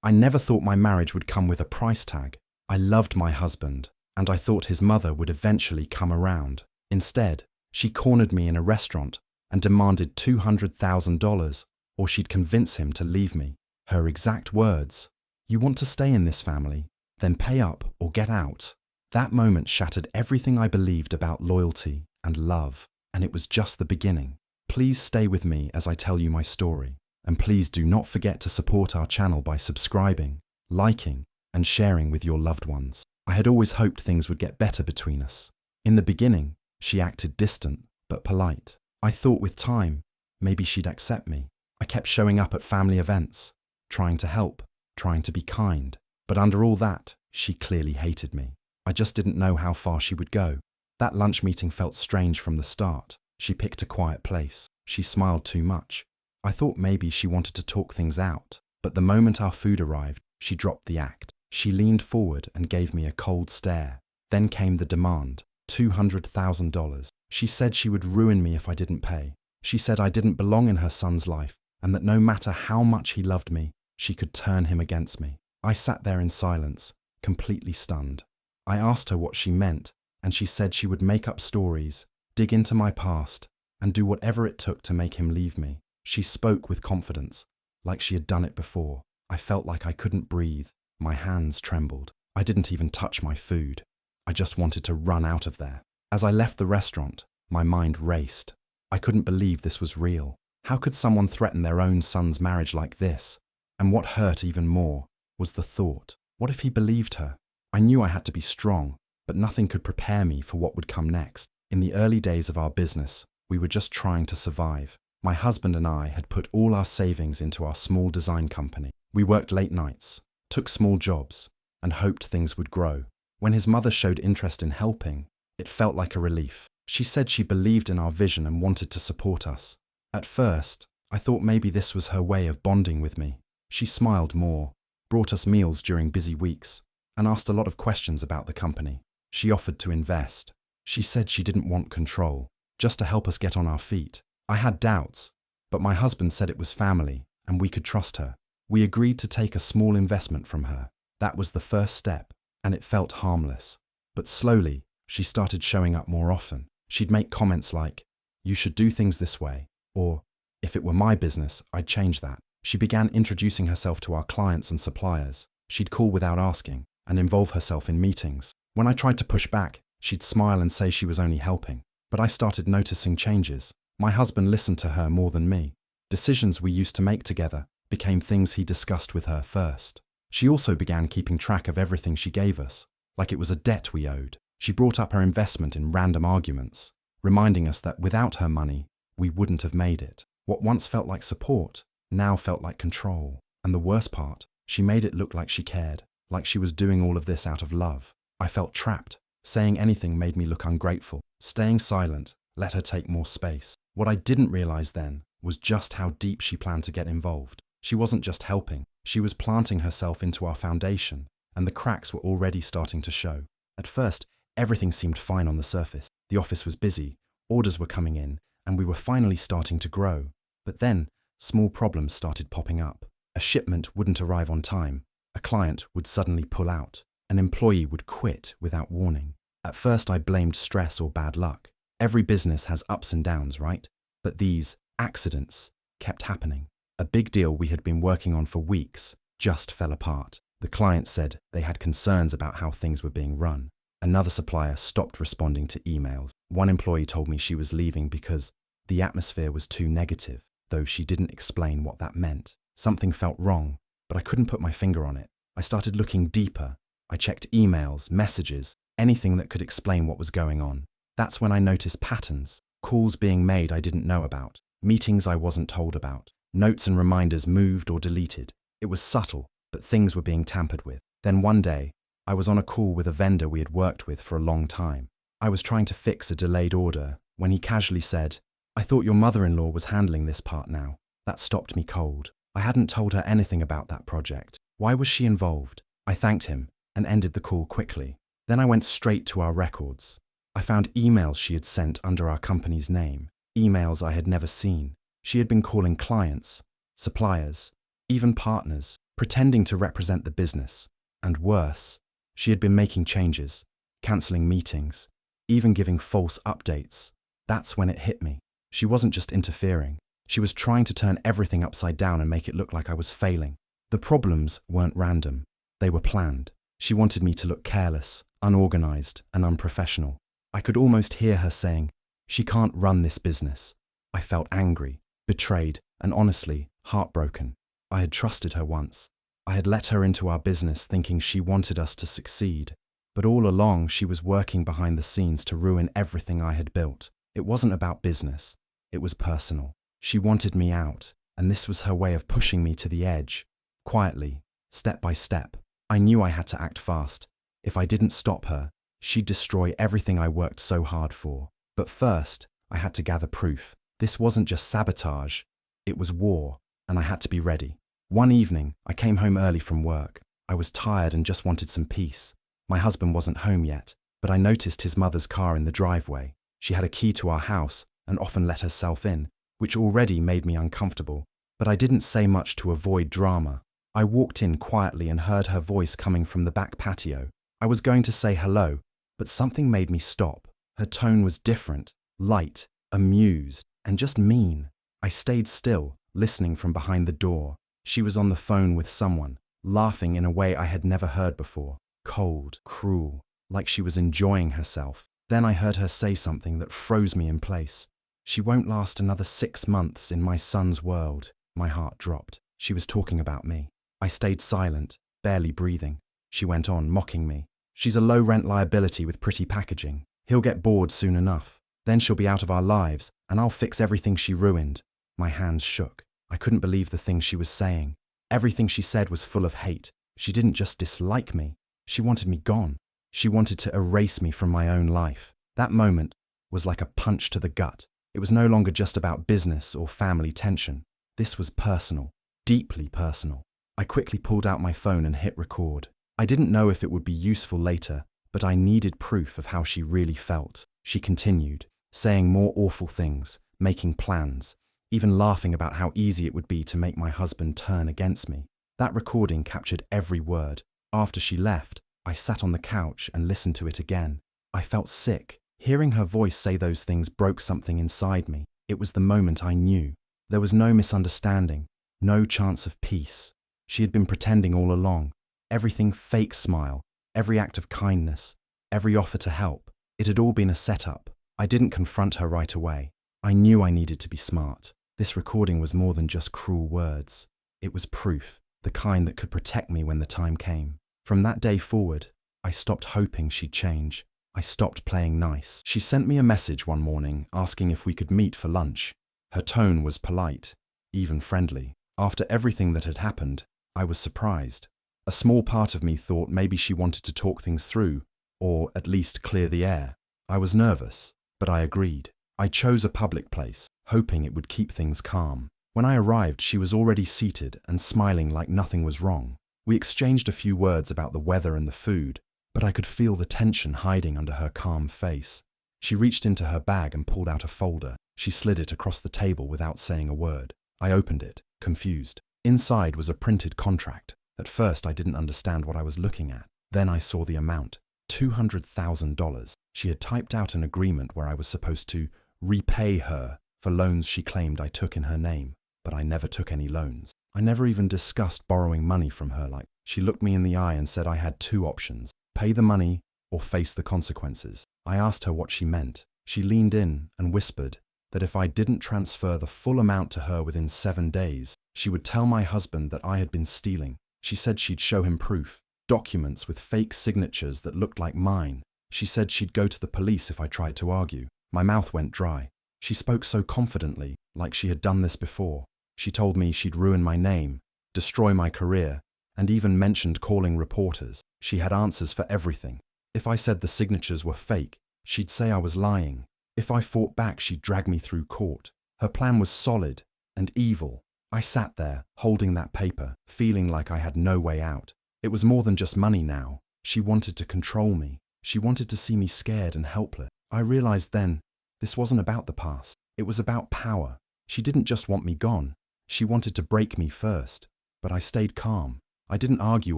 I never thought my marriage would come with a price tag. I loved my husband, and I thought his mother would eventually come around. Instead, she cornered me in a restaurant and demanded $200,000 or she'd convince him to leave me. Her exact words, "You want to stay in this family? Then pay up or get out." That moment shattered everything I believed about loyalty and love, and it was just the beginning. Please stay with me as I tell you my story, and please do not forget to support our channel by subscribing, liking, and sharing with your loved ones. I had always hoped things would get better between us. In the beginning, she acted distant but polite. I thought with time, maybe she'd accept me. I kept showing up at family events, trying to help, trying to be kind. But under all that, she clearly hated me. I just didn't know how far she would go. That lunch meeting felt strange from the start. She picked a quiet place. She smiled too much. I thought maybe she wanted to talk things out. But the moment our food arrived, she dropped the act. She leaned forward and gave me a cold stare. Then came the demand, $200,000. She said she would ruin me if I didn't pay. She said I didn't belong in her son's life, and that no matter how much he loved me, she could turn him against me. I sat there in silence, completely stunned. I asked her what she meant, and she said she would make up stories, dig into my past, and do whatever it took to make him leave me. She spoke with confidence, like she had done it before. I felt like I couldn't breathe. My hands trembled. I didn't even touch my food. I just wanted to run out of there. As I left the restaurant, my mind raced. I couldn't believe this was real. How could someone threaten their own son's marriage like this? And what hurt even more was the thought, what if he believed her? I knew I had to be strong, but nothing could prepare me for what would come next. In the early days of our business, we were just trying to survive. My husband and I had put all our savings into our small design company. We worked late nights, took small jobs, and hoped things would grow. When his mother showed interest in helping, it felt like a relief. She said she believed in our vision and wanted to support us. At first, I thought maybe this was her way of bonding with me. She smiled more, brought us meals during busy weeks, and asked a lot of questions about the company. She offered to invest. She said she didn't want control, just to help us get on our feet. I had doubts, but my husband said it was family and we could trust her. We agreed to take a small investment from her. That was the first step, and it felt harmless. But slowly, she started showing up more often. She'd make comments like, "You should do things this way," or, "If it were my business, I'd change that." She began introducing herself to our clients and suppliers. She'd call without asking and involve herself in meetings. When I tried to push back, she'd smile and say she was only helping. But I started noticing changes. My husband listened to her more than me. Decisions we used to make together became things he discussed with her first. She also began keeping track of everything she gave us, like it was a debt we owed. She brought up her investment in random arguments, reminding us that without her money, we wouldn't have made it. What once felt like support now felt like control. And the worst part, she made it look like she cared, like she was doing all of this out of love. I felt trapped. Saying anything made me look ungrateful. Staying silent let her take more space. What I didn't realize then was just how deep she planned to get involved. She wasn't just helping, she was planting herself into our foundation, and the cracks were already starting to show. At first, everything seemed fine on the surface. The office was busy, orders were coming in, and we were finally starting to grow. But then, small problems started popping up. A shipment wouldn't arrive on time, a client would suddenly pull out, an employee would quit without warning. At first I blamed stress or bad luck. Every business has ups and downs, right? But these accidents kept happening. A big deal we had been working on for weeks just fell apart. The client said they had concerns about how things were being run. Another supplier stopped responding to emails. One employee told me she was leaving because the atmosphere was too negative, though she didn't explain what that meant. Something felt wrong, but I couldn't put my finger on it. I started looking deeper. I checked emails, messages, anything that could explain what was going on. That's when I noticed patterns, calls being made I didn't know about, meetings I wasn't told about, notes and reminders moved or deleted. It was subtle, but things were being tampered with. Then one day, I was on a call with a vendor we had worked with for a long time. I was trying to fix a delayed order when he casually said, "I thought your mother-in-law was handling this part now." That stopped me cold. I hadn't told her anything about that project. Why was she involved? I thanked him and ended the call quickly. Then I went straight to our records. I found emails she had sent under our company's name, emails I had never seen. She had been calling clients, suppliers, even partners, pretending to represent the business. And worse, she had been making changes, cancelling meetings, even giving false updates. That's when it hit me. She wasn't just interfering. She was trying to turn everything upside down and make it look like I was failing. The problems weren't random. They were planned. She wanted me to look careless, unorganized, and unprofessional. I could almost hear her saying, "She can't run this business." I felt angry, betrayed, and honestly, heartbroken. I had trusted her once. I had let her into our business thinking she wanted us to succeed. But all along, she was working behind the scenes to ruin everything I had built. It wasn't about business. It was personal. She wanted me out, and this was her way of pushing me to the edge. Quietly, step by step. I knew I had to act fast. If I didn't stop her, she'd destroy everything I worked so hard for. But first, I had to gather proof. This wasn't just sabotage. It was war, and I had to be ready. One evening, I came home early from work. I was tired and just wanted some peace. My husband wasn't home yet, but I noticed his mother's car in the driveway. She had a key to our house and often let herself in, which already made me uncomfortable. But I didn't say much to avoid drama. I walked in quietly and heard her voice coming from the back patio. I was going to say hello, but something made me stop. Her tone was different, light, amused, and just mean. I stayed still, listening from behind the door. She was on the phone with someone, laughing in a way I had never heard before. Cold, cruel, like she was enjoying herself. Then I heard her say something that froze me in place. "She won't last another 6 months in my son's world." My heart dropped. She was talking about me. I stayed silent, barely breathing. She went on, mocking me. "She's a low-rent liability with pretty packaging. He'll get bored soon enough. Then she'll be out of our lives, and I'll fix everything she ruined." My hands shook. I couldn't believe the things she was saying. Everything she said was full of hate. She didn't just dislike me. She wanted me gone. She wanted to erase me from my own life. That moment was like a punch to the gut. It was no longer just about business or family tension. This was personal, deeply personal. I quickly pulled out my phone and hit record. I didn't know if it would be useful later, but I needed proof of how she really felt. She continued, saying more awful things, making plans, even laughing about how easy it would be to make my husband turn against me. That recording captured every word. After she left, I sat on the couch and listened to it again. I felt sick. Hearing her voice say those things broke something inside me. It was the moment I knew. There was no misunderstanding, no chance of peace. She had been pretending all along. Everything fake smile, every act of kindness, every offer to help. It had all been a setup. I didn't confront her right away. I knew I needed to be smart. This recording was more than just cruel words. It was proof, the kind that could protect me when the time came. From that day forward, I stopped hoping she'd change. I stopped playing nice. She sent me a message one morning asking if we could meet for lunch. Her tone was polite, even friendly. After everything that had happened, I was surprised. A small part of me thought maybe she wanted to talk things through, or at least clear the air. I was nervous, but I agreed. I chose a public place, hoping it would keep things calm. When I arrived, she was already seated and smiling like nothing was wrong. We exchanged a few words about the weather and the food, but I could feel the tension hiding under her calm face. She reached into her bag and pulled out a folder. She slid it across the table without saying a word. I opened it, confused. Inside was a printed contract. At first, I didn't understand what I was looking at. Then I saw the amount, $200,000. She had typed out an agreement where I was supposed to repay her for loans she claimed I took in her name, but I never took any loans. I never even discussed borrowing money from her. She looked me in the eye and said I had 2 options, pay the money or face the consequences. I asked her what she meant. She leaned in and whispered that if I didn't transfer the full amount to her within 7 days, she would tell my husband that I had been stealing. She said she'd show him proof, documents with fake signatures that looked like mine. She said she'd go to the police if I tried to argue. My mouth went dry. She spoke so confidently, like she had done this before. She told me she'd ruin my name, destroy my career, and even mentioned calling reporters. She had answers for everything. If I said the signatures were fake, she'd say I was lying. If I fought back, she'd drag me through court. Her plan was solid and evil. I sat there, holding that paper, feeling like I had no way out. It was more than just money now. She wanted to control me. She wanted to see me scared and helpless. I realized then, this wasn't about the past. It was about power. She didn't just want me gone. She wanted to break me first. But I stayed calm. I didn't argue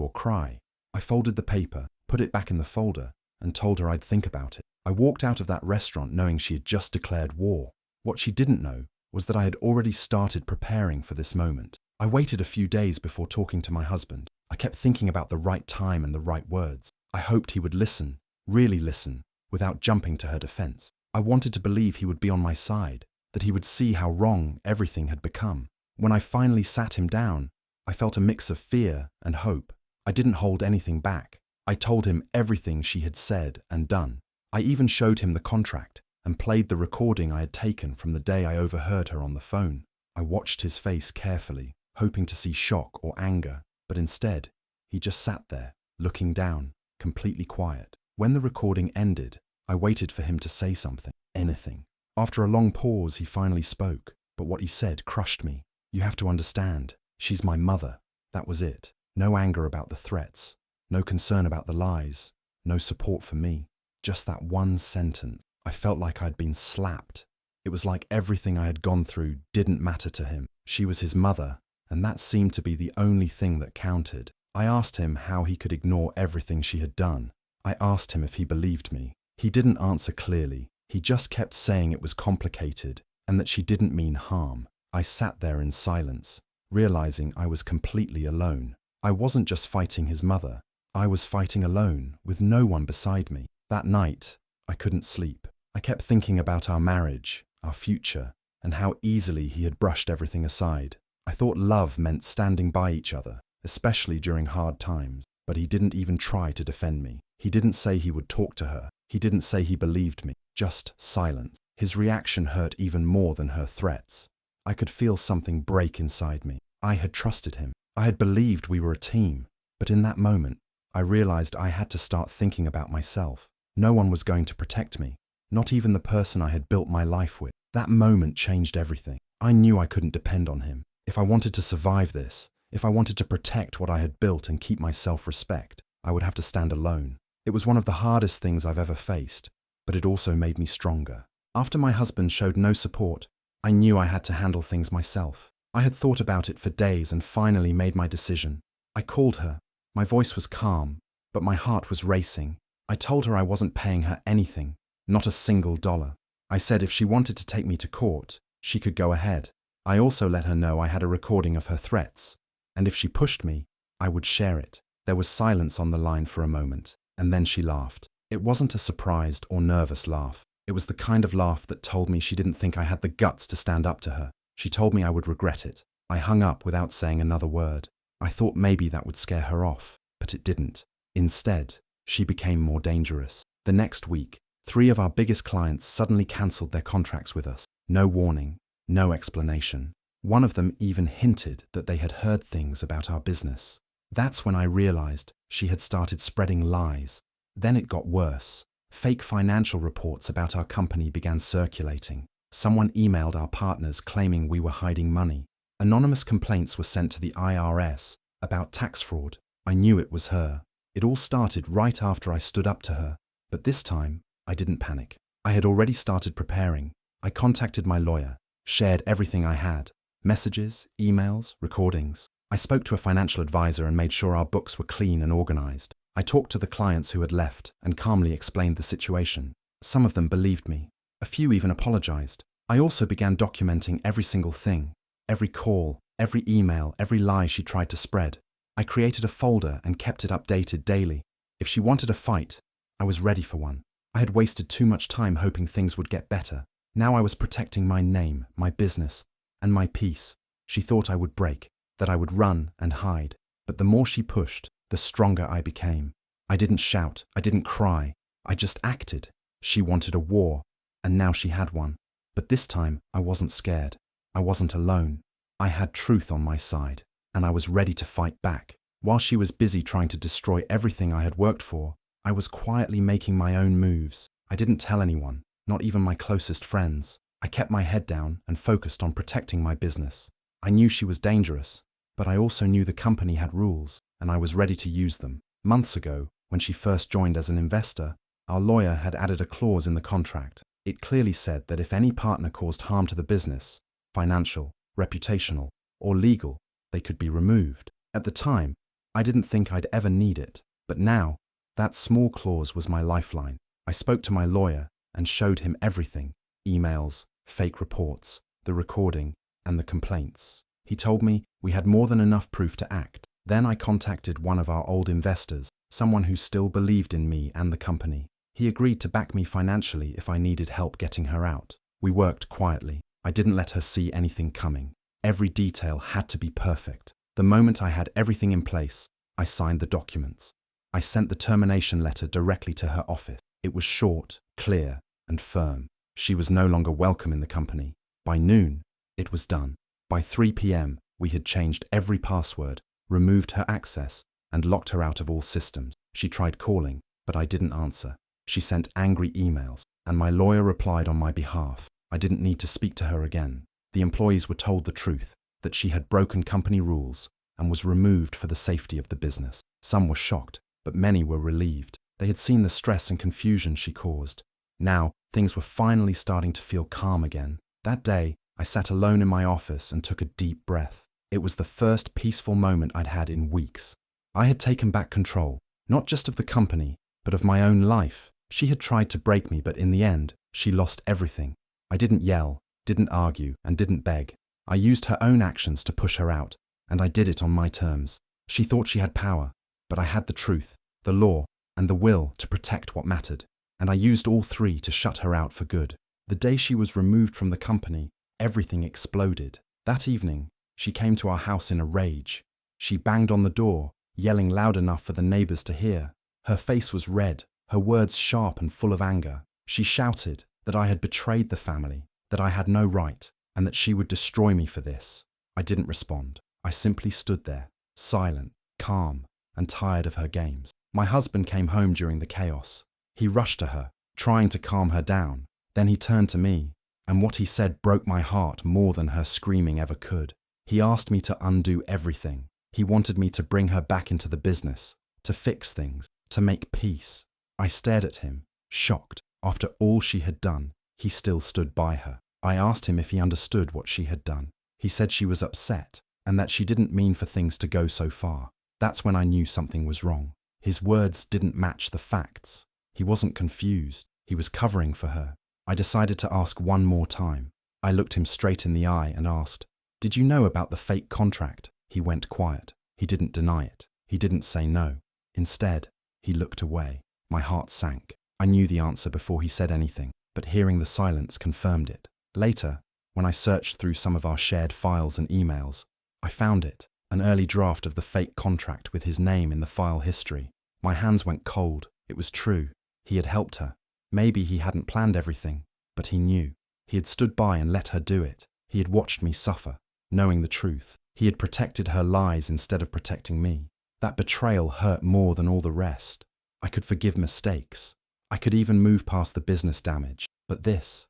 or cry. I folded the paper, put it back in the folder, and told her I'd think about it. I walked out of that restaurant knowing she had just declared war. What she didn't know was that I had already started preparing for this moment. I waited a few days before talking to my husband. I kept thinking about the right time and the right words. I hoped he would listen, really listen, without jumping to her defense. I wanted to believe he would be on my side, that he would see how wrong everything had become. When I finally sat him down, I felt a mix of fear and hope. I didn't hold anything back. I told him everything she had said and done. I even showed him the contract and played the recording I had taken from the day I overheard her on the phone. I watched his face carefully, hoping to see shock or anger, but instead, he just sat there, looking down, completely quiet. When the recording ended, I waited for him to say something, anything. After a long pause, he finally spoke, but what he said crushed me. "You have to understand, she's my mother." That was it. No anger about the threats, no concern about the lies, no support for me. Just that one sentence. I felt like I'd been slapped. It was like everything I had gone through didn't matter to him. She was his mother, and that seemed to be the only thing that counted. I asked him how he could ignore everything she had done. I asked him if he believed me. He didn't answer clearly. He just kept saying it was complicated and that she didn't mean harm. I sat there in silence, realizing I was completely alone. I wasn't just fighting his mother. I was fighting alone, with no one beside me. That night, I couldn't sleep. I kept thinking about our marriage, our future, and how easily he had brushed everything aside. I thought love meant standing by each other, especially during hard times, but he didn't even try to defend me. He didn't say he would talk to her. He didn't say he believed me, just silence. His reaction hurt even more than her threats. I could feel something break inside me. I had trusted him. I had believed we were a team, but in that moment, I realized I had to start thinking about myself. No one was going to protect me, not even the person I had built my life with. That moment changed everything. I knew I couldn't depend on him. If I wanted to survive this, if I wanted to protect what I had built and keep my self-respect, I would have to stand alone. It was one of the hardest things I've ever faced, but it also made me stronger. After my husband showed no support, I knew I had to handle things myself. I had thought about it for days and finally made my decision. I called her. My voice was calm, but my heart was racing. I told her I wasn't paying her anything, not a single dollar. I said if she wanted to take me to court, she could go ahead. I also let her know I had a recording of her threats, and if she pushed me, I would share it. There was silence on the line for a moment, and then she laughed. It wasn't a surprised or nervous laugh. It was the kind of laugh that told me she didn't think I had the guts to stand up to her. She told me I would regret it. I hung up without saying another word. I thought maybe that would scare her off, but it didn't. Instead, she became more dangerous. The next week, 3 of our biggest clients suddenly cancelled their contracts with us. No warning, no explanation. One of them even hinted that they had heard things about our business. That's when I realized she had started spreading lies. Then it got worse. Fake financial reports about our company began circulating. Someone emailed our partners claiming we were hiding money. Anonymous complaints were sent to the IRS about tax fraud. I knew it was her. It all started right after I stood up to her. But this time, I didn't panic. I had already started preparing. I contacted my lawyer, shared everything I had. Messages, emails, recordings. I spoke to a financial advisor and made sure our books were clean and organized. I talked to the clients who had left and calmly explained the situation. Some of them believed me. A few even apologized. I also began documenting every single thing, every call, every email, every lie she tried to spread. I created a folder and kept it updated daily. If she wanted a fight, I was ready for one. I had wasted too much time hoping things would get better. Now I was protecting my name, my business, and my peace. She thought I would break, that I would run and hide. But the more she pushed, the stronger I became. I didn't shout, I didn't cry, I just acted. She wanted a war, and now she had one. But this time, I wasn't scared. I wasn't alone. I had truth on my side, and I was ready to fight back. While she was busy trying to destroy everything I had worked for, I was quietly making my own moves. I didn't tell anyone, not even my closest friends. I kept my head down and focused on protecting my business. I knew she was dangerous, but I also knew the company had rules, and I was ready to use them. Months ago, when she first joined as an investor, our lawyer had added a clause in the contract. It clearly said that if any partner caused harm to the business, financial, reputational, or legal, they could be removed. At the time, I didn't think I'd ever need it, but now, that small clause was my lifeline. I spoke to my lawyer and showed him everything: emails, fake reports, the recording, and the complaints. He told me we had more than enough proof to act. Then I contacted one of our old investors, someone who still believed in me and the company. He agreed to back me financially if I needed help getting her out. We worked quietly. I didn't let her see anything coming. Every detail had to be perfect. The moment I had everything in place, I signed the documents. I sent the termination letter directly to her office. It was short, clear, and firm. She was no longer welcome in the company. By noon, it was done. By 3 p.m., we had changed every password, removed her access, and locked her out of all systems. She tried calling, but I didn't answer. She sent angry emails, and my lawyer replied on my behalf. I didn't need to speak to her again. The employees were told the truth, that she had broken company rules and was removed for the safety of the business. Some were shocked, but many were relieved. They had seen the stress and confusion she caused. Now, things were finally starting to feel calm again. That day, I sat alone in my office and took a deep breath. It was the first peaceful moment I'd had in weeks. I had taken back control, not just of the company, but of my own life. She had tried to break me, but in the end, she lost everything. I didn't yell, didn't argue, and didn't beg. I used her own actions to push her out, and I did it on my terms. She thought she had power, but I had the truth, the law, and the will to protect what mattered, and I used all three to shut her out for good. The day she was removed from the company, everything exploded. That evening, she came to our house in a rage. She banged on the door, yelling loud enough for the neighbors to hear. Her face was red, her words sharp and full of anger. She shouted that I had betrayed the family, that I had no right, and that she would destroy me for this. I didn't respond. I simply stood there, silent, calm, and tired of her games. My husband came home during the chaos. He rushed to her, trying to calm her down. Then he turned to me, and what he said broke my heart more than her screaming ever could. He asked me to undo everything. He wanted me to bring her back into the business, to fix things, to make peace. I stared at him, shocked. After all she had done, he still stood by her. I asked him if he understood what she had done. He said she was upset, and that she didn't mean for things to go so far. That's when I knew something was wrong. His words didn't match the facts. He wasn't confused. He was covering for her. I decided to ask one more time. I looked him straight in the eye and asked, "Did you know about the fake contract?" He went quiet. He didn't deny it. He didn't say no. Instead, he looked away. My heart sank. I knew the answer before he said anything, but hearing the silence confirmed it. Later, when I searched through some of our shared files and emails, I found it, an early draft of the fake contract with his name in the file history. My hands went cold. It was true. He had helped her. Maybe he hadn't planned everything, but he knew. He had stood by and let her do it. He had watched me suffer, knowing the truth. He had protected her lies instead of protecting me. That betrayal hurt more than all the rest. I could forgive mistakes. I could even move past the business damage. But this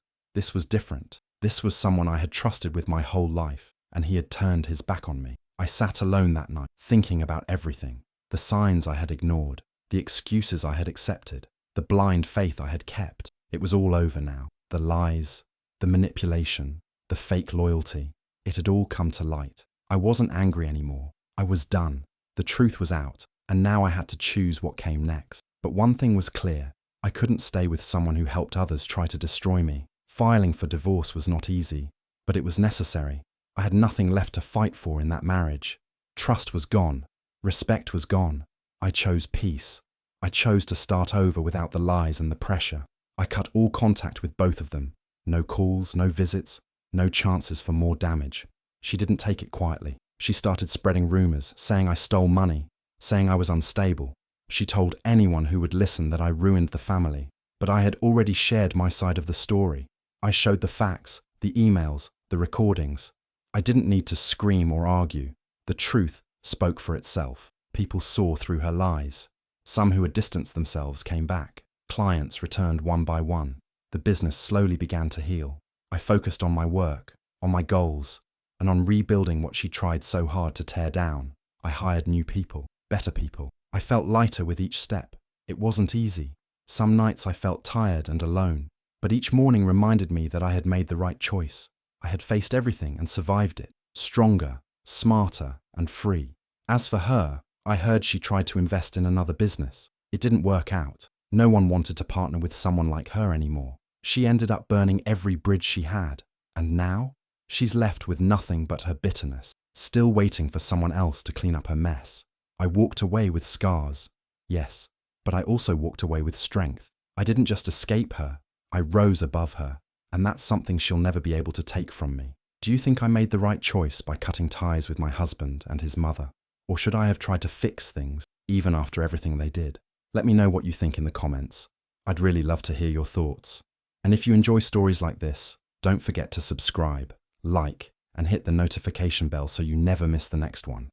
was different. This was someone I had trusted with my whole life, and he had turned his back on me. I sat alone that night, thinking about everything. The signs I had ignored, the excuses I had accepted, the blind faith I had kept. It was all over now. The lies, the manipulation, the fake loyalty. It had all come to light. I wasn't angry anymore. I was done. The truth was out, and now I had to choose what came next. But one thing was clear. I couldn't stay with someone who helped others try to destroy me. Filing for divorce was not easy, but it was necessary. I had nothing left to fight for in that marriage. Trust was gone. Respect was gone. I chose peace. I chose to start over without the lies and the pressure. I cut all contact with both of them. No calls, no visits, no chances for more damage. She didn't take it quietly. She started spreading rumors, saying I stole money, saying I was unstable. She told anyone who would listen that I ruined the family. But I had already shared my side of the story. I showed the facts, the emails, the recordings. I didn't need to scream or argue. The truth spoke for itself. People saw through her lies. Some who had distanced themselves came back. Clients returned one by one. The business slowly began to heal. I focused on my work, on my goals, and on rebuilding what she tried so hard to tear down. I hired new people, better people. I felt lighter with each step. It wasn't easy. Some nights I felt tired and alone, but each morning reminded me that I had made the right choice. I had faced everything and survived it, stronger, smarter, and free. As for her, I heard she tried to invest in another business. It didn't work out. No one wanted to partner with someone like her anymore. She ended up burning every bridge she had. And now, she's left with nothing but her bitterness, still waiting for someone else to clean up her mess. I walked away with scars. Yes, but I also walked away with strength. I didn't just escape her, I rose above her. And that's something she'll never be able to take from me. Do you think I made the right choice by cutting ties with my husband and his mother? Or should I have tried to fix things, even after everything they did? Let me know what you think in the comments. I'd really love to hear your thoughts. And if you enjoy stories like this, don't forget to subscribe, like, and hit the notification bell so you never miss the next one.